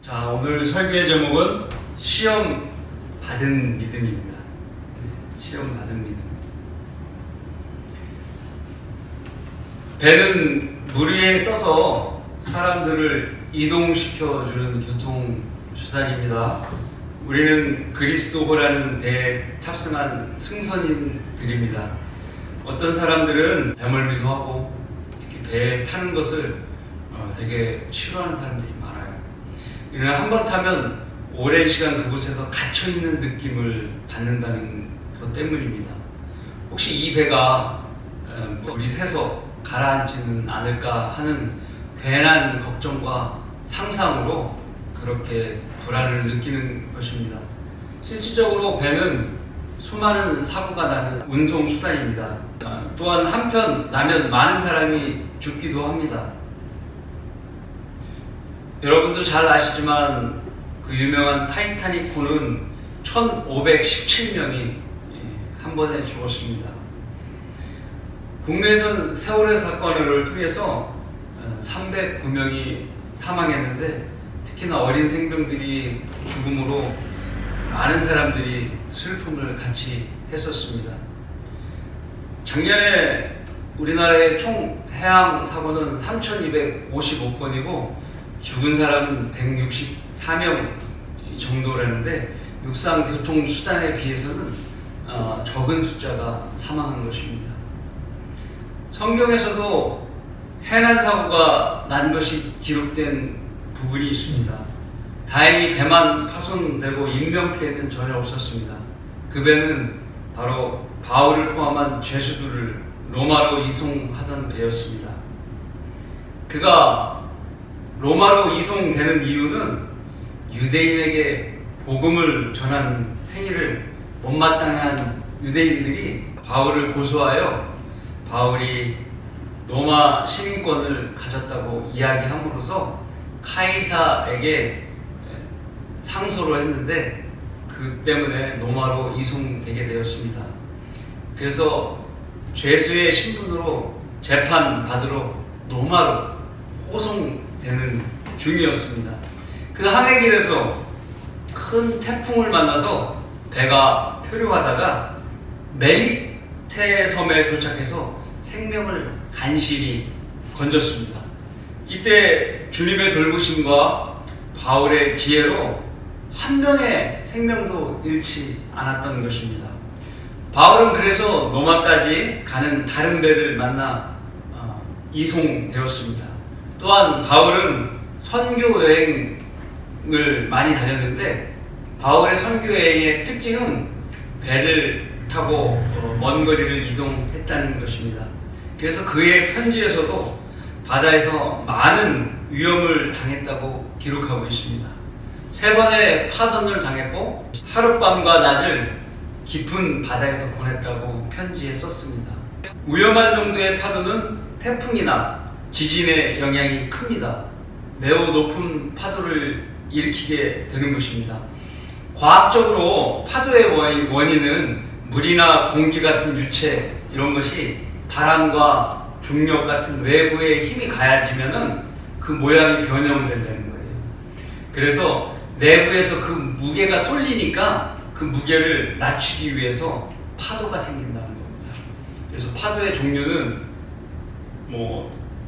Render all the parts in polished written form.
자, 오늘 설교의 제목은 시험 받은 믿음입니다. 시험 받은 믿음. 배는 물 위에 떠서 사람들을 이동시켜주는 교통수단입니다. 우리는 그리스도라는 배에 탑승한 승선인들입니다. 어떤 사람들은 배멀미도 하고 특히 배에 타는 것을 되게 싫어하는 사람들이 많아요. 이는 한번 타면 오랜 시간 그곳에서 갇혀있는 느낌을 받는다는 것 때문입니다. 혹시 이 배가 물이 새서 가라앉지는 않을까 하는 괜한 걱정과 상상으로 그렇게 불안을 느끼는 것입니다. 실질적으로 배는 수많은 사고가 나는 운송수단입니다. 또한 한편 나면 많은 사람이 죽기도 합니다. 여러분도 잘 아시지만 그 유명한 타이타닉호는 1517명이 한 번에 죽었습니다. 국내에서는 세월호 사건을 통해서 309명이 사망했는데 특히나 어린 생명들이 죽음으로 많은 사람들이 슬픔을 같이 했었습니다. 작년에 우리나라의 총 해양 사고는 3,255건이고 죽은 사람은 164명 정도라는데 육상 교통수단에 비해서는 적은 숫자가 사망한 것입니다. 성경에서도 해난 사고가 난 것이 기록된 부분이 있습니다. 다행히 배만 파손되고 인명피해는 전혀 없었습니다. 그 배는 바로 바울을 포함한 죄수들을 로마로 이송하던 배였습니다. 그가 로마로 이송되는 이유는 유대인에게 복음을 전하는 행위를 못마땅해 한 유대인들이 바울을 고소하여 바울이 로마 시민권을 가졌다고 이야기함으로써 카이사에게 상소를 했는데 그 때문에 로마로 이송되게 되었습니다. 그래서 죄수의 신분으로 재판받으러 로마로 호송되는 중이었습니다. 그 항해길에서 큰 태풍을 만나서 배가 표류하다가 멜리테 섬에 도착해서 생명을 간신히 건졌습니다. 이때 주님의 돌보심과 바울의 지혜로 한 명의 생명도 잃지 않았던 것입니다. 바울은 그래서 로마까지 가는 다른 배를 만나 이송되었습니다. 또한 바울은 선교 여행을 많이 다녔는데 바울의 선교 여행의 특징은 배를 타고 먼 거리를 이동했다는 것입니다. 그래서 그의 편지에서도 바다에서 많은 위험을 당했다고 기록하고 있습니다. 3번의 파선을 당했고 하룻밤과 낮을 깊은 바다에서 보냈다고 편지에 썼습니다. 위험한 정도의 파도는 태풍이나 지진의 영향이 큽니다. 매우 높은 파도를 일으키게 되는 것입니다. 과학적으로 파도의 원인은 물이나 공기 같은 유체 이런 것이 바람과 중력 같은 외부의 힘이 가해지면은 그 모양이 변형된다는 거예요. 그래서 내부에서 그 무게가 쏠리니까 그 무게를 낮추기 위해서 파도가 생긴다는 겁니다. 그래서 파도의 종류는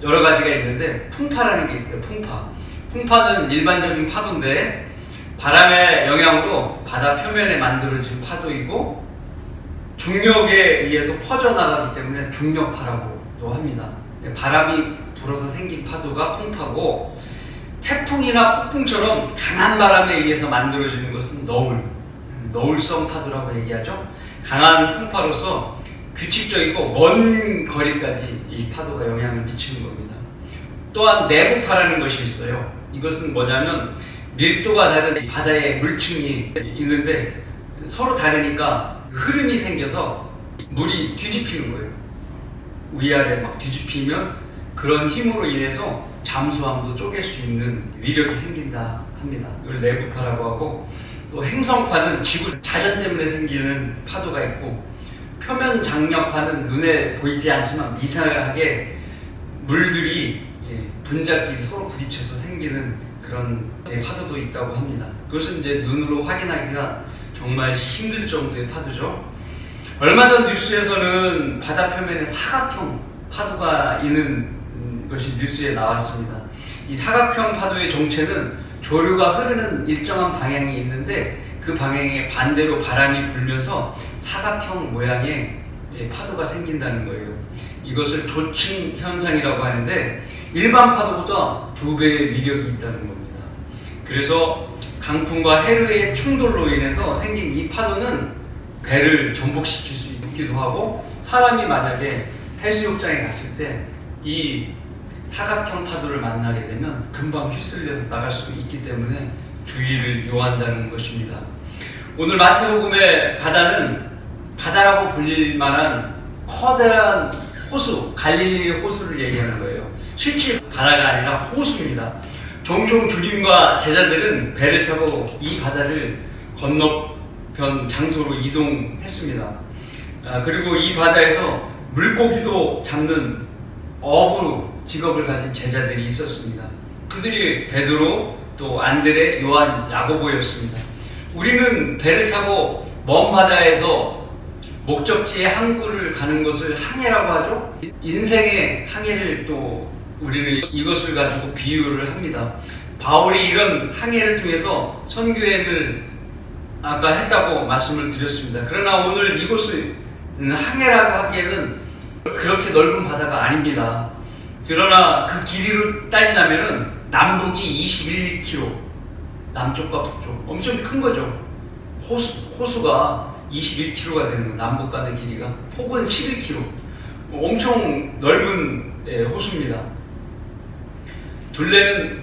여러 가지가 있는데 풍파라는 게 있어요. 풍파는 일반적인 파도인데 바람의 영향으로 바다 표면에 만들어진 파도이고 중력에 의해서 퍼져나가기 때문에 중력파라고도 합니다. 바람이 불어서 생긴 파도가 풍파고 태풍이나 폭풍처럼 강한 바람에 의해서 만들어지는 것은 너울성 파도라고 얘기하죠. 강한 풍파로서 규칙적이고 먼 거리까지 이 파도가 영향을 미치는 겁니다. 또한 내부파라는 것이 있어요. 이것은 뭐냐면 밀도가 다른 바다에 물층이 있는데 서로 다르니까 흐름이 생겨서 물이 뒤집히는 거예요. 위아래 막 뒤집히면 그런 힘으로 인해서 잠수함도 쪼갤 수 있는 위력이 생긴다 합니다. 이걸 내부파라고 하고, 또 행성파는 지구 자전 때문에 생기는 파도가 있고, 표면 장력파는 눈에 보이지 않지만 미세하게 물들이 분자끼리 서로 부딪혀서 생기는 그런 파도도 있다고 합니다. 그것은 이제 눈으로 확인하기가 정말 힘들 정도의 파도죠. 얼마 전 뉴스에서는 바다 표면에 사각형 파도가 있는 것이 뉴스에 나왔습니다. 이 사각형 파도의 정체는 조류가 흐르는 일정한 방향이 있는데 그 방향에 반대로 바람이 불면서 사각형 모양의 파도가 생긴다는 거예요. 이것을 조층 현상이라고 하는데 일반 파도보다 2배의 위력이 있다는 겁니다. 그래서 강풍과 해류의 충돌로 인해서 생긴 이 파도는 배를 전복시킬 수 있기도 하고, 사람이 만약에 해수욕장에 갔을 때 이 사각형 파도를 만나게 되면 금방 휩쓸려 나갈 수 있기 때문에 주의를 요한다는 것입니다. 오늘 마태복음의 바다는 바다라고 불릴 만한 커다란 호수, 갈릴리의 호수를 얘기하는 거예요. 실제 바다가 아니라 호수입니다. 종종 주님과 제자들은 배를 타고 이 바다를 건너편 장소로 이동했습니다. 그리고 이 바다에서 물고기도 잡는 어부 직업을 가진 제자들이 있었습니다. 그들이 베드로, 또 안드레, 요한, 야고보였습니다. 우리는 배를 타고 먼 바다에서 목적지의 항구를 가는 것을 항해라고 하죠. 인생의 항해를 또 우리는 이것을 가지고 비유를 합니다. 바울이 이런 항해를 통해서 선교행을 아까 했다고 말씀을 드렸습니다. 그러나 오늘 이곳을 항해라고 하기에는 그렇게 넓은 바다가 아닙니다. 그러나 그 길이로 따지자면은 남북이 21km, 남쪽과 북쪽 엄청 큰 거죠. 호수가 21km가 되는 거예요. 남북 간의 길이가. 폭은 11km. 엄청 넓은 호수입니다. 둘레는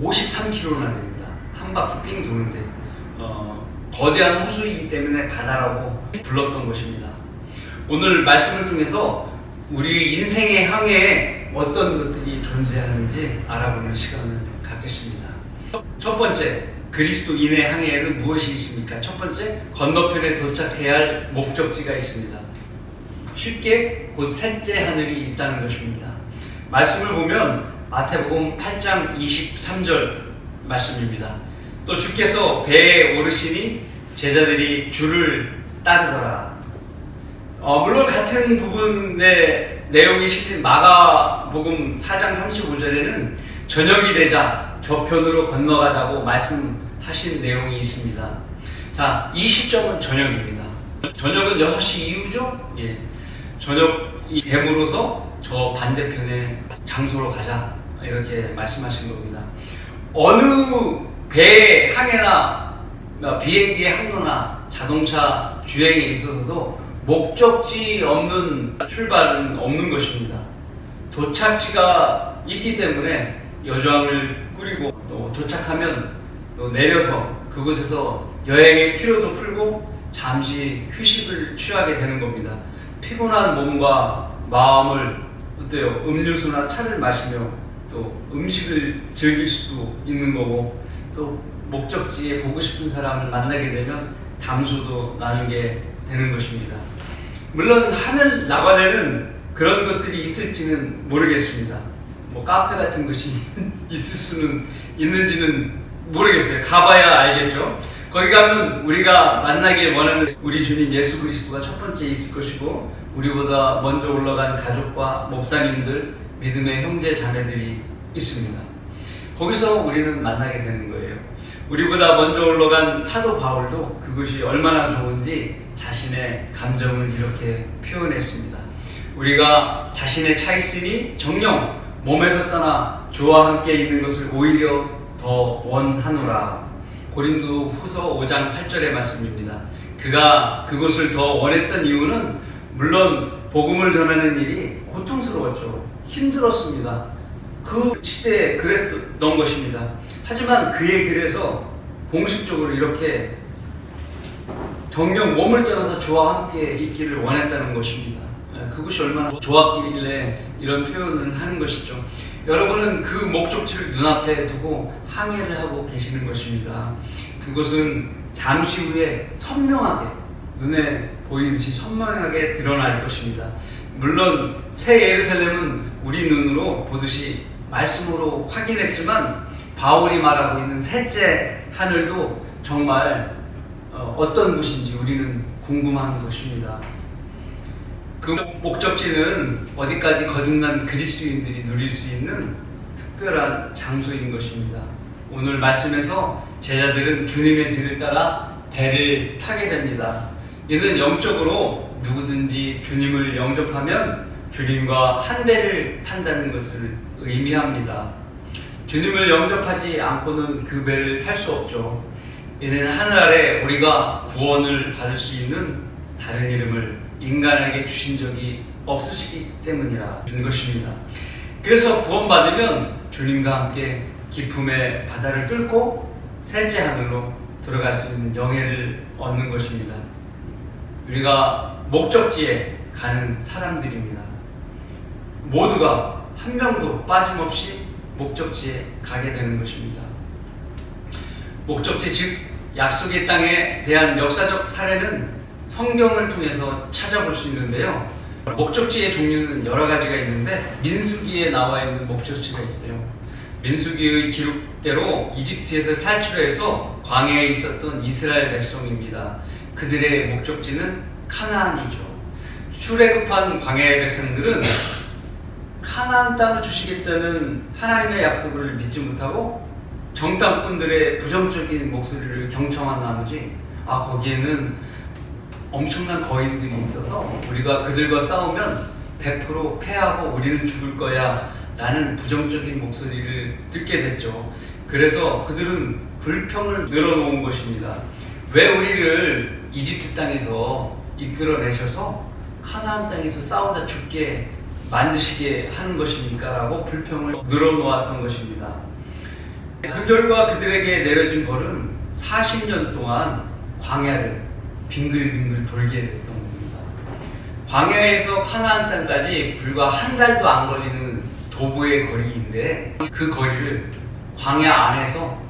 53km나 됩니다. 한 바퀴 삥 도는데 거대한 호수이기 때문에 바다라고 불렀던 것입니다. 오늘 말씀을 통해서 우리 인생의 항해에 어떤 것들이 존재하는지 알아보는 시간을 갖겠습니다. 첫 번째, 그리스도인의 항해에는 무엇이 있습니까? 첫 번째, 건너편에 도착해야 할 목적지가 있습니다. 쉽게 곧 셋째 하늘이 있다는 것입니다. 말씀을 보면 마태복음 8장 23절 말씀입니다. 또 주께서 배에 오르시니 제자들이 주를 따르더라. 물론 같은 부분의 내용이 실린 마가복음 4장 35절에는 저녁이 되자 저편으로 건너가자고 말씀하신 내용이 있습니다. 자, 이 시점은 저녁입니다. 저녁은 6시 이후죠? 예. 저녁이 됨으로써 저 반대편의 장소로 가자, 이렇게 말씀하신 겁니다. 어느 배 항해나 비행기의 항로나 자동차 주행에 있어서도 목적지 없는 출발은 없는 것입니다. 도착지가 있기 때문에 여정을 꾸리고 또 도착하면 또 내려서 그곳에서 여행의 피로도 풀고 잠시 휴식을 취하게 되는 겁니다. 피곤한 몸과 마음을 어때요? 음료수나 차를 마시며 또 음식을 즐길 수도 있는 거고, 또 목적지에 보고 싶은 사람을 만나게 되면 담소도 나누게 되는 것입니다. 물론 하늘 나관에는 그런 것들이 있을지는 모르겠습니다. 뭐 카페 같은 것이 있을 수는 있는지는 모르겠어요. 가봐야 알겠죠. 거기 가면 우리가 만나길 원하는 우리 주님 예수 그리스도가 첫 번째 있을 것이고, 우리보다 먼저 올라간 가족과 목사님들, 믿음의 형제 자매들이 있습니다. 거기서 우리는 만나게 되는 거예요. 우리보다 먼저 올라간 사도 바울도 그것이 얼마나 좋은지 자신의 감정을 이렇게 표현했습니다. 우리가 자신의 차 있으니 정녕 몸에서 떠나 주와 함께 있는 것을 오히려 더 원하노라. 고린도 후서 5장 8절의 말씀입니다. 그가 그것을 더 원했던 이유는 물론 복음을 전하는 일이 고통스러웠죠. 힘들었습니다. 그 시대에 그랬던 것입니다. 하지만 그의 글에서 공식적으로 이렇게 정녕 몸을 떠나서 주와 함께 있기를 원했다는 것입니다. 그것이 얼마나 좋았길래 이런 표현을 하는 것이죠. 여러분은 그 목적지를 눈앞에 두고 항해를 하고 계시는 것입니다. 그것은 잠시 후에 선명하게, 눈에 보이듯이 선명하게 드러날 것입니다. 물론 새 예루살렘은 우리 눈으로 보듯이 말씀으로 확인했지만 바울이 말하고 있는 셋째 하늘도 정말 어떤 곳인지 우리는 궁금한 것입니다. 그 목적지는 어디까지 거듭난 그리스도인들이 누릴 수 있는 특별한 장소인 것입니다. 오늘 말씀에서 제자들은 주님의 뒤를 따라 배를 타게 됩니다. 이는 영적으로 누구든지 주님을 영접하면 주님과 한 배를 탄다는 것을 의미합니다. 주님을 영접하지 않고는 그 배를 탈 수 없죠. 이는 하늘 아래 우리가 구원을 받을 수 있는 다른 이름을 인간에게 주신 적이 없으시기 때문이라는 것입니다. 그래서 구원받으면 주님과 함께 기쁨의 바다를 뚫고 셋째 하늘로 들어갈 수 있는 영예를 얻는 것입니다. 우리가 목적지에 가는 사람들입니다. 모두가 한 명도 빠짐없이 목적지에 가게 되는 것입니다. 목적지 즉 약속의 땅에 대한 역사적 사례는 성경을 통해서 찾아볼 수 있는데요. 목적지의 종류는 여러 가지가 있는데 민수기에 나와 있는 목적지가 있어요. 민수기의 기록대로 이집트에서 탈출해서 광야에 있었던 이스라엘 백성입니다. 그들의 목적지는 카나안이죠. 출애굽한 광야의 백성들은 카나안 땅을 주시겠다는 하나님의 약속을 믿지 못하고 정탐꾼들의 부정적인 목소리를 경청한 나머지 거기에는 엄청난 거인들이 있어서 우리가 그들과 싸우면 100% 패하고 우리는 죽을 거야 라는 부정적인 목소리를 듣게 됐죠. 그래서 그들은 불평을 늘어놓은 것입니다. 왜 우리를 이집트 땅에서 이끌어내셔서 카나안 땅에서 싸우다 죽게 만드시게 하는 것입니까? 라고 불평을 늘어놓았던 것입니다. 그 결과 그들에게 내려진 벌은 40년 동안 광야를 빙글빙글 돌게 됐던 겁니다. 광야에서 카나안 땅까지 불과 한 달도 안 걸리는 도보의 거리인데 그 거리를 광야 안에서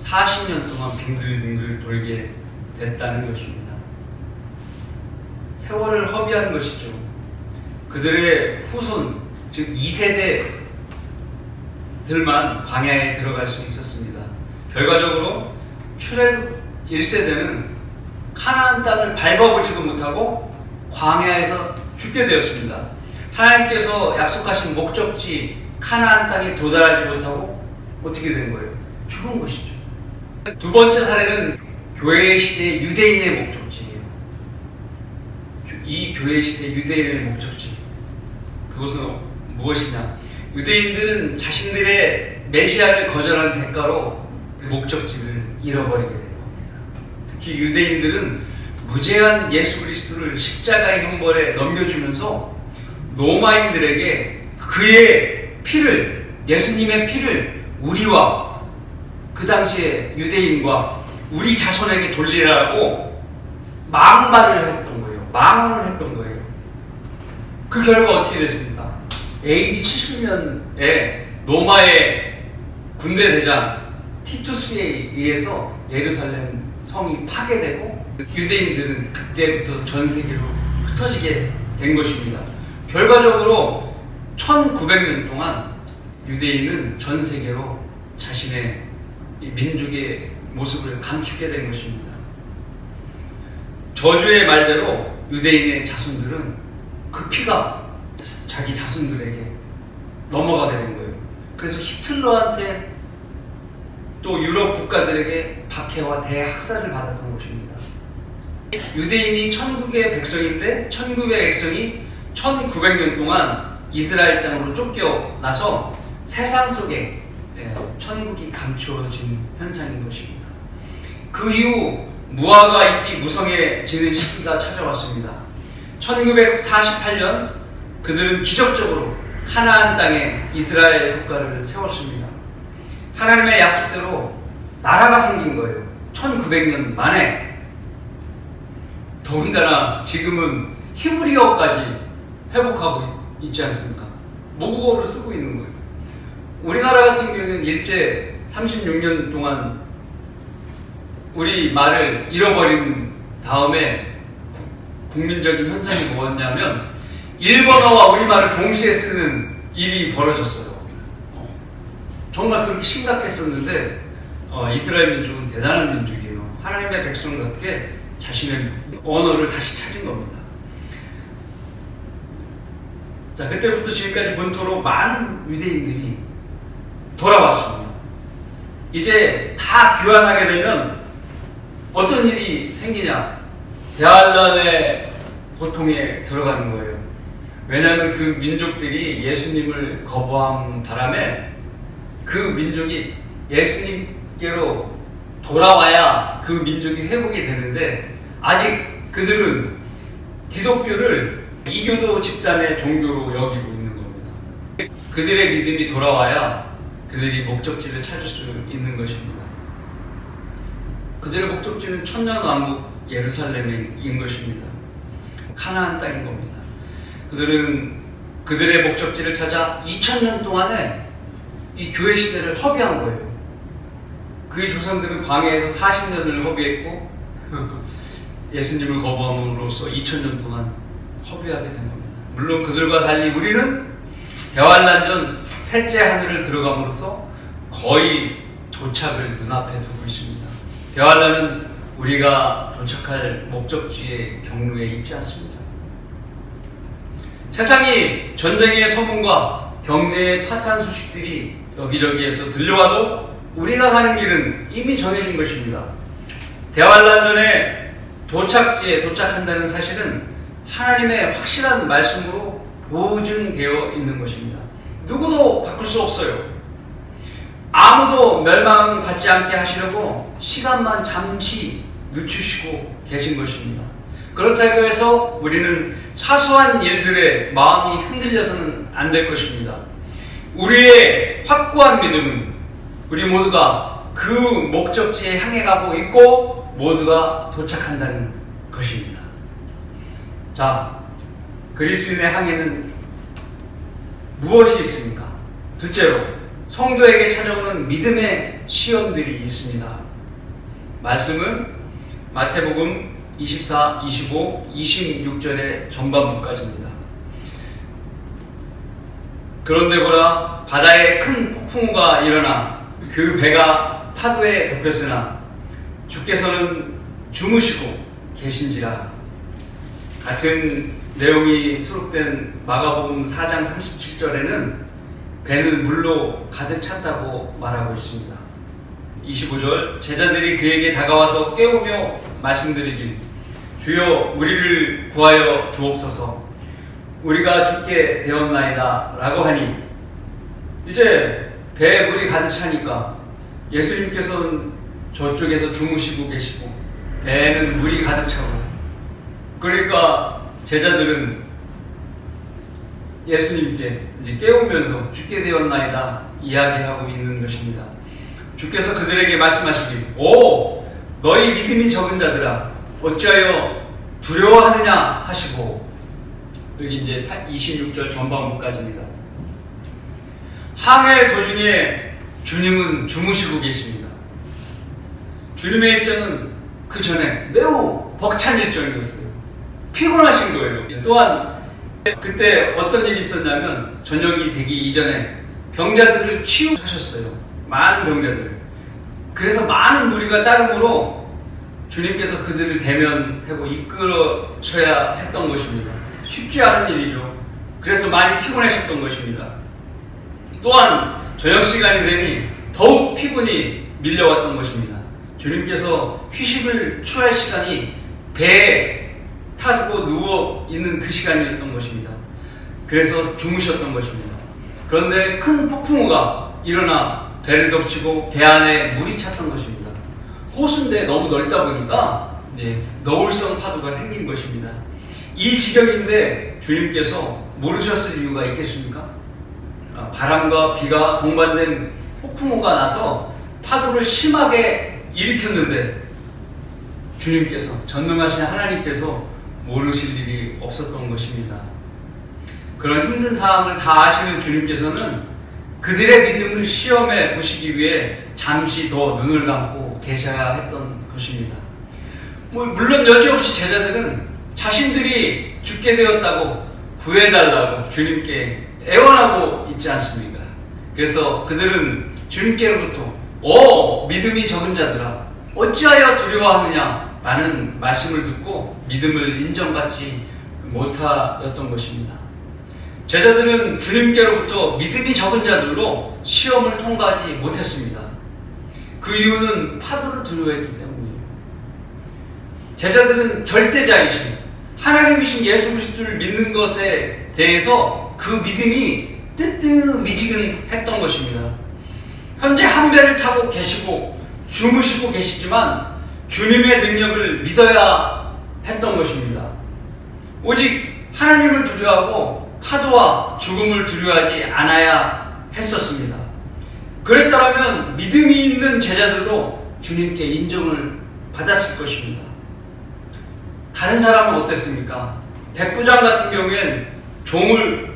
40년 동안 빙글빙글 돌게 됐다는 것입니다. 세월을 허비한 것이죠. 그들의 후손, 즉 2세대들만 광야에 들어갈 수 있었습니다. 결과적으로 출애굽 1세대는 카나안 땅을 밟아보지도 못하고 광야에서 죽게 되었습니다. 하나님께서 약속하신 목적지 카나안 땅에 도달하지 못하고 어떻게 된 거예요? 죽은 것이죠. 두 번째 사례는 교회 시대 유대인의 목적지예요. 이 교회 시대 유대인의 목적지, 그것은 무엇이냐? 유대인들은 자신들의 메시아를 거절한 대가로 그 목적지를 잃어버리게 된 겁니다. 특히 유대인들은 무죄한 예수 그리스도를 십자가의 형벌에 넘겨주면서 로마인들에게 그의 피를, 예수님의 피를 우리와 그 당시에 유대인과 우리 자손에게 돌리라고 망발을 했던 거예요. 망언을 했던 거예요. 그 결과 어떻게 됐습니까? AD 70년에 로마의 군대 대장 티투스에 의해서 예루살렘 성이 파괴되고 유대인들은 그때부터 전 세계로 흩어지게 된 것입니다. 결과적으로 1900년 동안 유대인은 전 세계로 자신의 민족의 모습을 감추게 된 것입니다. 저주의 말대로 유대인의 자손들은 그 피가 자기 자손들에게 넘어가게 된 거예요. 그래서 히틀러한테 또 유럽 국가들에게 박해와 대학살을 받았던 것입니다. 유대인이 천국의 백성인데 천국의 백성이 1900년 동안 이스라엘 땅으로 쫓겨나서 세상 속에 천국이 감추어진 현상인 것입니다. 그 이후 무화과 잎이 무성해지는 시기가 찾아왔습니다. 1948년 그들은 기적적으로 카나안 땅에 이스라엘 국가를 세웠습니다. 하나님의 약속대로 나라가 생긴 거예요. 1900년 만에. 더군다나 지금은 히브리어까지 회복하고 있지 않습니까? 모국어로 쓰고 있는 거예요. 우리나라 같은 경우는 일제 36년 동안 우리 말을 잃어버린 다음에 국민적인 현상이 정말 그렇게 심각했었는데 이스라엘 민족은 대단한 민족이에요. 하나님의 백성답게 자신의 언어를 다시 찾은 겁니다. 자, 그때부터 지금까지 본토로 많은 유대인들이 돌아왔습니다. 이제 다 귀환하게 되면 어떤 일이 생기냐? 대환란의 고통에 들어가는 거예요. 왜냐하면 그 민족들이 예수님을 거부한 바람에 그 민족이 예수님께로 돌아와야 그 민족이 회복이 되는데 아직 그들은 기독교를 이교도 집단의 종교로 여기고 있는 겁니다. 그들의 믿음이 돌아와야 그들이 목적지를 찾을 수 있는 것입니다. 그들의 목적지는 천년왕국 예루살렘인 것입니다. 가나안 땅인 겁니다. 그들은 그들의 목적지를 찾아 2000년 동안에 이 교회 시대를 허비한 거예요. 그의 조상들은 광야에서 40년을 허비했고 예수님을 거부함으로써 2000년 동안 허비하게 된 겁니다. 물론 그들과 달리 우리는 대환란 전 셋째 하늘을 들어감으로써 거의 도착을 눈앞에 두고 있습니다. 대환란은 우리가 도착할 목적지의 경로에 있지 않습니다. 세상이 전쟁의 소문과 경제의 파탄 소식들이 여기저기에서 들려와도 우리가 가는 길은 이미 정해진 것입니다. 대환란 전에 도착지에 도착한다는 사실은 하나님의 확실한 말씀으로 보증되어 있는 것입니다. 누구도 바꿀 수 없어요. 아무도 멸망받지 않게 하시려고 시간만 잠시 늦추시고 계신 것입니다. 그렇다고 해서 우리는 사소한 일들에 마음이 흔들려서는 안 될 것입니다. 우리의 확고한 믿음은 우리 모두가 그 목적지에 향해 가고 있고 모두가 도착한다는 것입니다. 자, 그리스도인의 항해는 무엇이 있습니까? 둘째로 성도에게 찾아오는 믿음의 시험들이 있습니다. 말씀은 마태복음 24, 25, 26절의 전반부까지입니다. 그런데 보라, 바다에 큰 폭풍우가 일어나 그 배가 파도에 덮였으나 주께서는 주무시고 계신지라. 같은 내용이 수록된 마가복음 4장 37절에는 배는 물로 가득 찼다고 말하고 있습니다. 25절, 제자들이 그에게 다가와서 깨우며 말씀드리길, 주여 우리를 구하여 주옵소서, 우리가 죽게 되었나이다 라고 하니, 이제 배에 물이 가득 차니까 예수님께서는 저쪽에서 주무시고 계시고 배에는 물이 가득 차고, 그러니까 제자들은 예수님께 이제 깨우면서 죽게 되었나이다 이야기하고 있는 것입니다. 주께서 그들에게 말씀하시길, 오 너희 믿음이 적은 자들아 어찌하여 두려워하느냐 하시고, 여기 이제 26절 전반부까지입니다. 항해 도중에 주님은 주무시고 계십니다. 주님의 일정은 그 전에 매우 벅찬 일정이었어요. 피곤하신 거예요. 또한 그때 어떤 일이 있었냐면 저녁이 되기 이전에 병자들을 치유하셨어요. 많은 병자들. 그래서 많은 무리가 따르므로 주님께서 그들을 대면하고 이끌어셔야 했던 것입니다. 쉽지 않은 일이죠. 그래서 많이 피곤하셨던 것입니다. 또한 저녁 시간이 되니 더욱 피곤이 밀려왔던 것입니다. 주님께서 휴식을 취할 시간이 배에 타고 누워있는 그 시간이었던 것입니다. 그래서 주무셨던 것입니다. 그런데 큰 폭풍우가 일어나 배를 덮치고 배 안에 물이 찼던 것입니다. 호수인데 너무 넓다 보니까 너울성 파도가 생긴 것입니다. 이 지경인데 주님께서 모르셨을 이유가 있겠습니까? 바람과 비가 동반된 폭풍우가 나서 파도를 심하게 일으켰는데 주님께서, 전능하신 하나님께서 모르실 일이 없었던 것입니다. 그런 힘든 상황을 다 아시는 주님께서는 그들의 믿음을 시험해 보시기 위해 잠시 더 눈을 감고 계셔야 했던 것입니다. 물론 여지없이 제자들은 자신들이 죽게 되었다고 구해달라고 주님께 애원하고 있지 않습니까? 그래서 그들은 주님께로부터 믿음이 적은 자들아 어찌하여 두려워하느냐 라는 말씀을 듣고 믿음을 인정받지 못하였던 것입니다. 제자들은 주님께로부터 믿음이 적은 자들로 시험을 통과하지 못했습니다. 그 이유는 파도를 두려워했기 때문이에요. 제자들은 절대자이신 하나님이신 예수 그리스도를 믿는 것에 대해서 그 믿음이 뜨뜻미지근했던 것입니다. 현재 한 배를 타고 계시고 주무시고 계시지만 주님의 능력을 믿어야 했던 것입니다. 오직 하나님을 두려워하고 파도와 죽음을 두려워하지 않아야 했었습니다. 그랬더라면 믿음이 있는 제자들로 주님께 인정을 받았을 것입니다. 다른 사람은 어땠습니까? 백부장 같은 경우엔 종을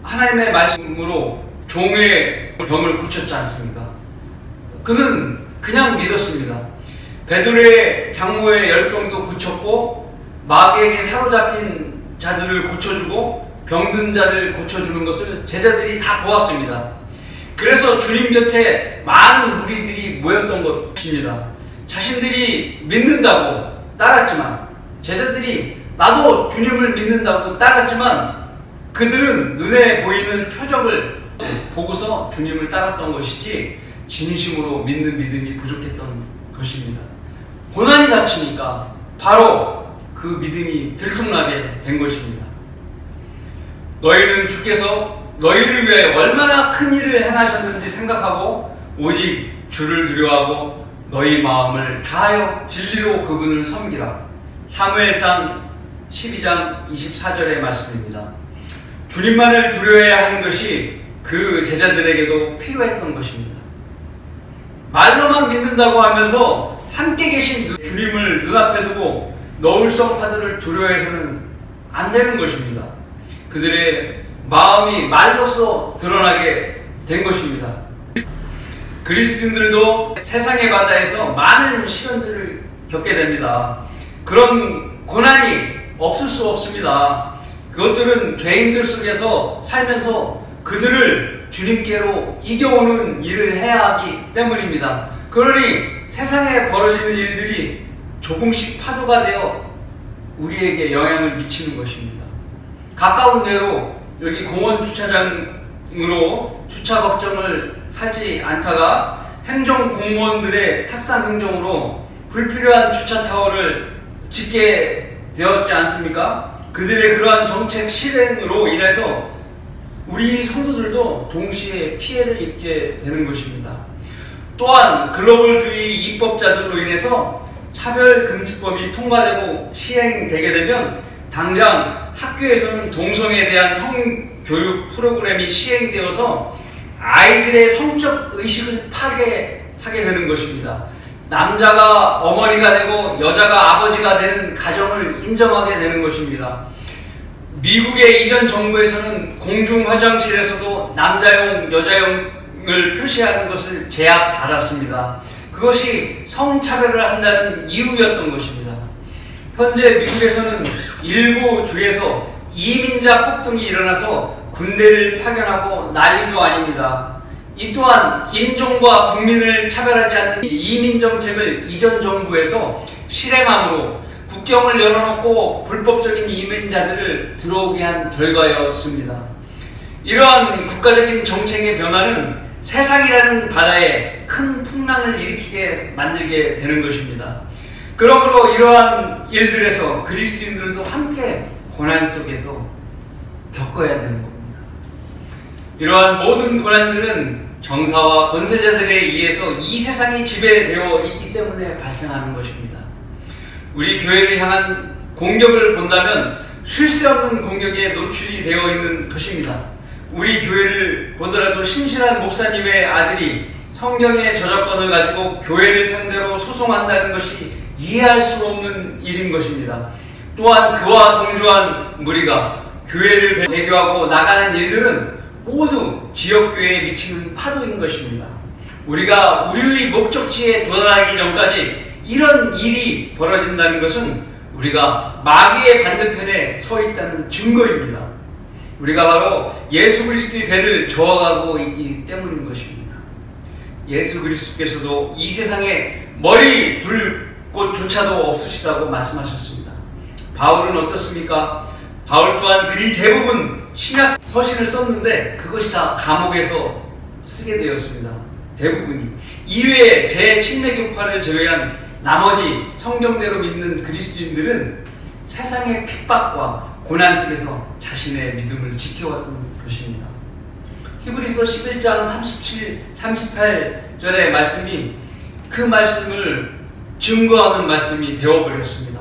하나님의 말씀으로 종의 병을 고쳤지 않습니까? 그는 그냥 믿었습니다. 베드로의 장모의 열병도 고쳤고 마귀에게 사로잡힌 자들을 고쳐주고 병든 자를 고쳐주는 것을 제자들이 다 보았습니다. 그래서 주님 곁에 많은 무리들이 모였던 것입니다. 자신들이 믿는다고 따랐지만 제자들이 나도 주님을 믿는다고 따랐지만 그들은 눈에 보이는 표적을 보고서 주님을 따랐던 것이지 진심으로 믿는 믿음이 부족했던 것입니다. 고난이 닥치니까 바로 그 믿음이 들통나게 된 것입니다. 너희는 주께서 너희를 위해 얼마나 큰 일을 행하셨는지 생각하고 오직 주를 두려워하고 너희 마음을 다하여 진리로 그분을 섬기라. 사무엘상 12장 24절의 말씀입니다. 주님만을 두려워해야 하는 것이 그 제자들에게도 필요했던 것입니다. 말로만 믿는다고 하면서 함께 계신 주님을 눈앞에 두고 너울성 파도를 두려워해서는 안 되는 것입니다. 그들의 마음이 말로써 드러나게 된 것입니다. 그리스도인들도 세상의 바다에서 많은 시련들을 겪게 됩니다. 그런 고난이 없을 수 없습니다. 그것들은 죄인들 속에서 살면서 그들을 주님께로 이겨오는 일을 해야 하기 때문입니다. 그러니 세상에 벌어지는 일들이 조금씩 파도가 되어 우리에게 영향을 미치는 것입니다. 가까운 데로 여기 공원 주차장으로 주차 걱정을 하지 않다가 행정공무원들의 탁상 행정으로 불필요한 주차타워를 짓게 되었지 않습니까? 그들의 그러한 정책 실행으로 인해서 우리 성도들도 동시에 피해를 입게 되는 것입니다. 또한 글로벌주의 입법자들로 인해서 차별금지법이 통과되고 시행되게 되면 당장 학교에서는 동성애에 대한 성교육 프로그램이 시행되어서 아이들의 성적 의식을 파괴하게 되는 것입니다. 남자가 어머니가 되고 여자가 아버지가 되는 가정을 인정하게 되는 것입니다. 미국의 이전 정부에서는 공중 화장실에서도 남자용, 여자용을 표시하는 것을 제약받았습니다. 그것이 성차별을 한다는 이유였던 것입니다. 현재 미국에서는 일부 주에서 이민자 폭동이 일어나서 군대를 파견하고 난리도 아닙니다. 이 또한 인종과 국민을 차별하지 않는 이민 정책을 이전 정부에서 실행함으로 국경을 열어놓고 불법적인 이민자들을 들어오게 한 결과였습니다. 이러한 국가적인 정책의 변화는 세상이라는 바다에 큰 풍랑을 일으키게 만들게 되는 것입니다. 그러므로 이러한 일들에서 그리스도인들도 함께 고난 속에서 겪어야 되는 겁니다. 이러한 모든 고난들은 정사와 권세자들에 의해서 이 세상이 지배되어 있기 때문에 발생하는 것입니다. 우리 교회를 향한 공격을 본다면 쉴 새 없는 공격에 노출이 되어 있는 것입니다. 우리 교회를 보더라도 신실한 목사님의 아들이 성경의 저작권을 가지고 교회를 상대로 소송한다는 것이 이해할 수 없는 일인 것입니다. 또한 그와 동조한 무리가 교회를 배교하고 나가는 일들은 모두 지역교회에 미치는 파도인 것입니다. 우리가 우리의 목적지에 도달하기 전까지 이런 일이 벌어진다는 것은 우리가 마귀의 반대편에 서 있다는 증거입니다. 우리가 바로 예수 그리스도의 배를 저어가고 있기 때문인 것입니다. 예수 그리스도께서도 이 세상에 머리 둘 곳조차도 없으시다고 말씀하셨습니다. 바울은 어떻습니까? 바울 또한 그리 대부분 신약 서신을 썼는데 그것이 다 감옥에서 쓰게 되었습니다. 대부분이. 이외에 제7내교파를 제외한 나머지 성경대로 믿는 그리스도인들은 세상의 핍박과 고난 속에서 자신의 믿음을 지켜왔던 것입니다. 히브리서 11장 37, 38절의 말씀이 그 말씀을 증거하는 말씀이 되어버렸습니다.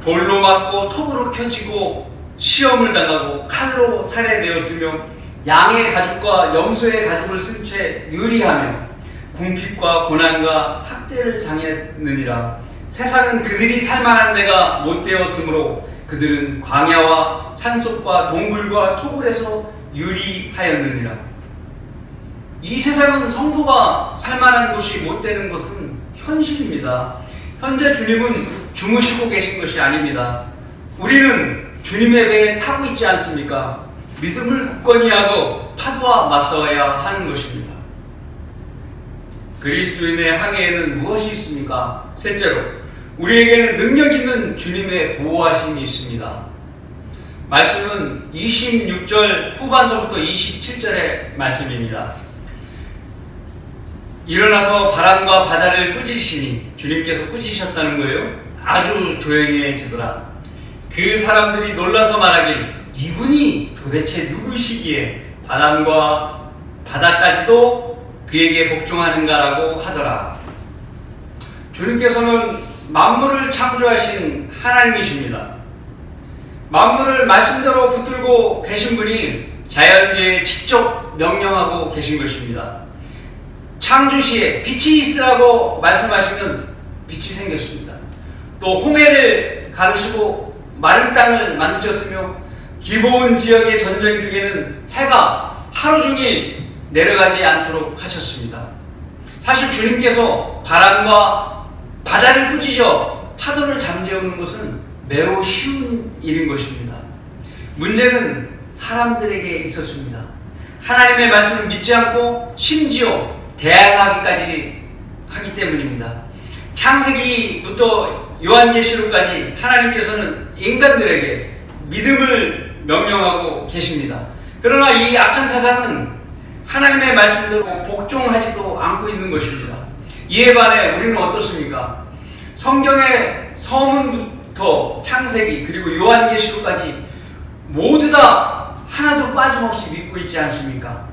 돌로 맞고 톱으로 켜지고 시험을 당하고 칼로 살해되었으며 양의 가죽과 염소의 가죽을 쓴 채 유리하며 궁핍과 고난과 학대를 당했느니라. 세상은 그들이 살만한 데가 못 되었으므로 그들은 광야와 산속과 동굴과 토굴에서 유리하였느니라. 이 세상은 성도가 살만한 곳이 못 되는 것은 현실입니다. 현재 주님은 주무시고 계신 것이 아닙니다. 우리는 주님의 배에 타고 있지 않습니까? 믿음을 굳건히 하고 파도와 맞서야 하는 것입니다. 그리스도인의 항해에는 무엇이 있습니까? 셋째로, 우리에게는 능력 있는 주님의 보호하심이 있습니다. 말씀은 26절 후반서부터 27절의 말씀입니다. 일어나서 바람과 바다를 꾸짖으시니, 주님께서 꾸짖으셨다는 거예요. 아주 조용해지더라. 그 사람들이 놀라서 말하길, 이분이 도대체 누구시기에 바람과 바다까지도 그에게 복종하는가라고 하더라. 주님께서는 만물을 창조하신 하나님이십니다. 만물을 말씀대로 붙들고 계신 분이 자연계에 직접 명령하고 계신 것입니다. 창조시에 빛이 있으라고 말씀하시면 빛이 생겼습니다. 또 홍해를 가르시고 마른 땅을 만드셨으며 기브온 지역의 전쟁 중에는 해가 하루 종일 내려가지 않도록 하셨습니다. 사실 주님께서 바람과 바다를 꾸짖어 파도를 잠재우는 것은 매우 쉬운 일인 것입니다. 문제는 사람들에게 있었습니다. 하나님의 말씀을 믿지 않고 심지어 대항하기까지 하기 때문입니다. 창세기부터 요한계시록까지 하나님께서는 인간들에게 믿음을 명령하고 계십니다. 그러나 이 악한 세상은 하나님의 말씀대로 복종하지도 않고 있는 것입니다. 이에 반해 우리는 어떻습니까? 성경의 서문부터 창세기 그리고 요한계시록까지 모두 다 하나도 빠짐없이 믿고 있지 않습니까?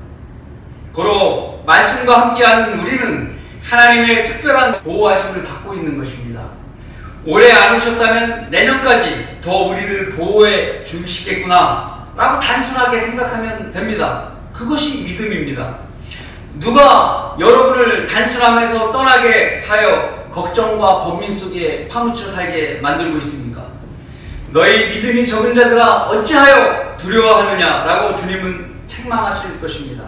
고로 말씀과 함께하는 우리는 하나님의 특별한 보호하심을 받고 있는 것입니다. 올해 안 오셨다면 내년까지 더 우리를 보호해 주시겠구나 라고 단순하게 생각하면 됩니다. 그것이 믿음입니다. 누가 여러분을 단순함에서 떠나게 하여 걱정과 번민 속에 파묻혀 살게 만들고 있습니까? 너희 믿음이 적은 자들아 어찌하여 두려워하느냐 라고 주님은 책망하실 것입니다.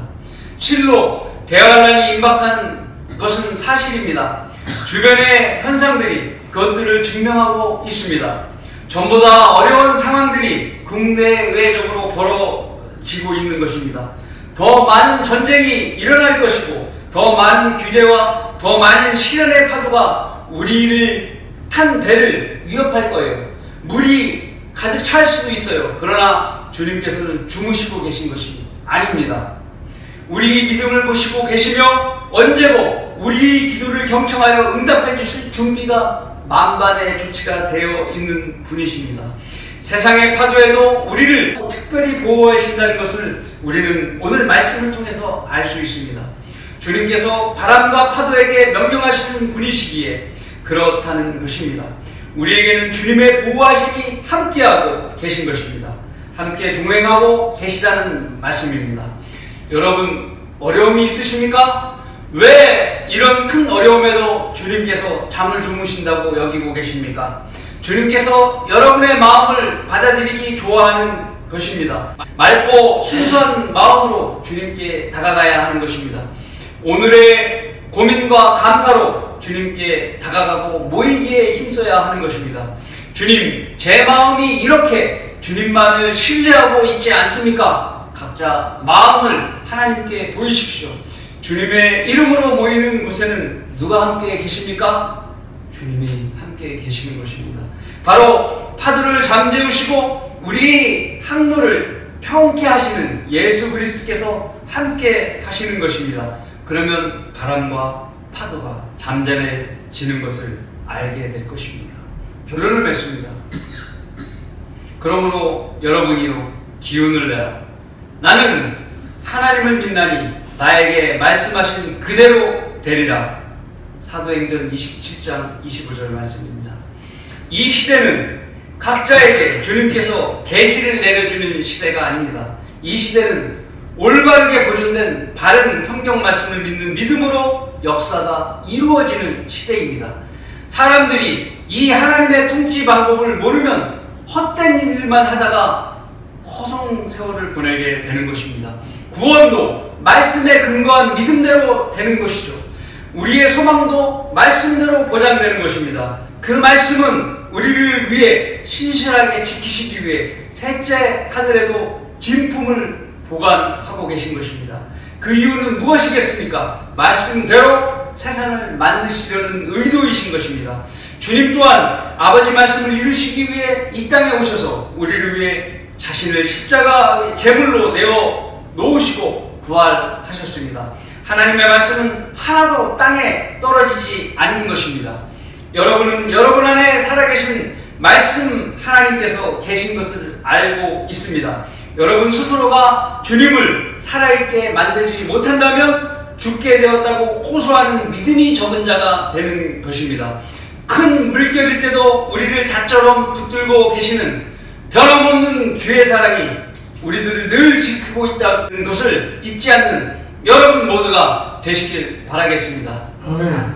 실로 대환란이 임박한 것은 사실입니다. 주변의 현상들이 그것들을 증명하고 있습니다. 전보다 어려운 상황들이 국내외적으로 벌어지고 있는 것입니다. 더 많은 전쟁이 일어날 것이고 더 많은 규제와 더 많은 시련의 파도가 우리를 탄 배를 위협할 거예요. 물이 가득 찰 수도 있어요. 그러나 주님께서는 주무시고 계신 것이 아닙니다. 우리 믿음을 보시고 계시며 언제고 우리 기도를 경청하여 응답해 주실 준비가 만반의 조치가 되어 있는 분이십니다. 세상의 파도에도 우리를 특별히 보호하신다는 것을 우리는 오늘 말씀을 통해서 알 수 있습니다. 주님께서 바람과 파도에게 명령하시는 분이시기에 그렇다는 것입니다. 우리에게는 주님의 보호하심이 함께하고 계신 것입니다. 함께 동행하고 계시다는 말씀입니다. 여러분 어려움이 있으십니까? 왜 이런 큰 어려움에도 주님께서 잠을 주무신다고 여기고 계십니까? 주님께서 여러분의 마음을 받아들이기 좋아하는 것입니다. 맑고 순수한 마음으로 주님께 다가가야 하는 것입니다. 오늘의 고민과 감사로 주님께 다가가고 모이기에 힘써야 하는 것입니다. 주님, 제 마음이 이렇게 주님만을 신뢰하고 있지 않습니까? 각자 마음을 하나님께 보이십시오. 주님의 이름으로 모이는 곳에는 누가 함께 계십니까? 주님이 함께 계시는 것입니다. 바로 파도를 잠재우시고 우리 항로를 평케 하시는 예수 그리스도께서 함께 하시는 것입니다. 그러면 바람과 파도가 잠잠해지는 것을 알게 될 것입니다. 결론을 맺습니다. 그러므로 여러분이요, 기운을 내라. 나는 하나님을 믿나니 나에게 말씀하신 그대로 되리라. 사도행전 27장 25절 말씀입니다. 이 시대는 각자에게 주님께서 계시를 내려주는 시대가 아닙니다. 이 시대는 올바르게 보존된 바른 성경 말씀을 믿는 믿음으로 역사가 이루어지는 시대입니다. 사람들이 이 하나님의 통치 방법을 모르면 헛된 일만 하다가 허송세월을 보내게 되는 것입니다. 구원도 말씀에 근거한 믿음대로 되는 것이죠. 우리의 소망도 말씀대로 보장되는 것입니다. 그 말씀은 우리를 위해 신실하게 지키시기 위해 셋째 하늘에도 진품을 보관하고 계신 것입니다. 그 이유는 무엇이겠습니까? 말씀대로 세상을 만드시려는 의도이신 것입니다. 주님 또한 아버지 말씀을 이루시기 위해 이 땅에 오셔서 우리를 위해 자신을 십자가 제물로 내어 놓으시고 부활하셨습니다. 하나님의 말씀은 하나도 땅에 떨어지지 않는 것입니다. 여러분은 여러분 안에 살아계신 말씀 하나님께서 계신 것을 알고 있습니다. 여러분 스스로가 주님을 살아있게 만들지 못한다면 죽게 되었다고 호소하는 믿음이 적은 자가 되는 것입니다. 큰 물결일 때도 우리를 닷처럼 붙들고 계시는 변함없는 주의 사랑이 우리들을 늘 지키고 있다는 것을 잊지 않는 여러분 모두가 되시길 바라겠습니다. 아멘.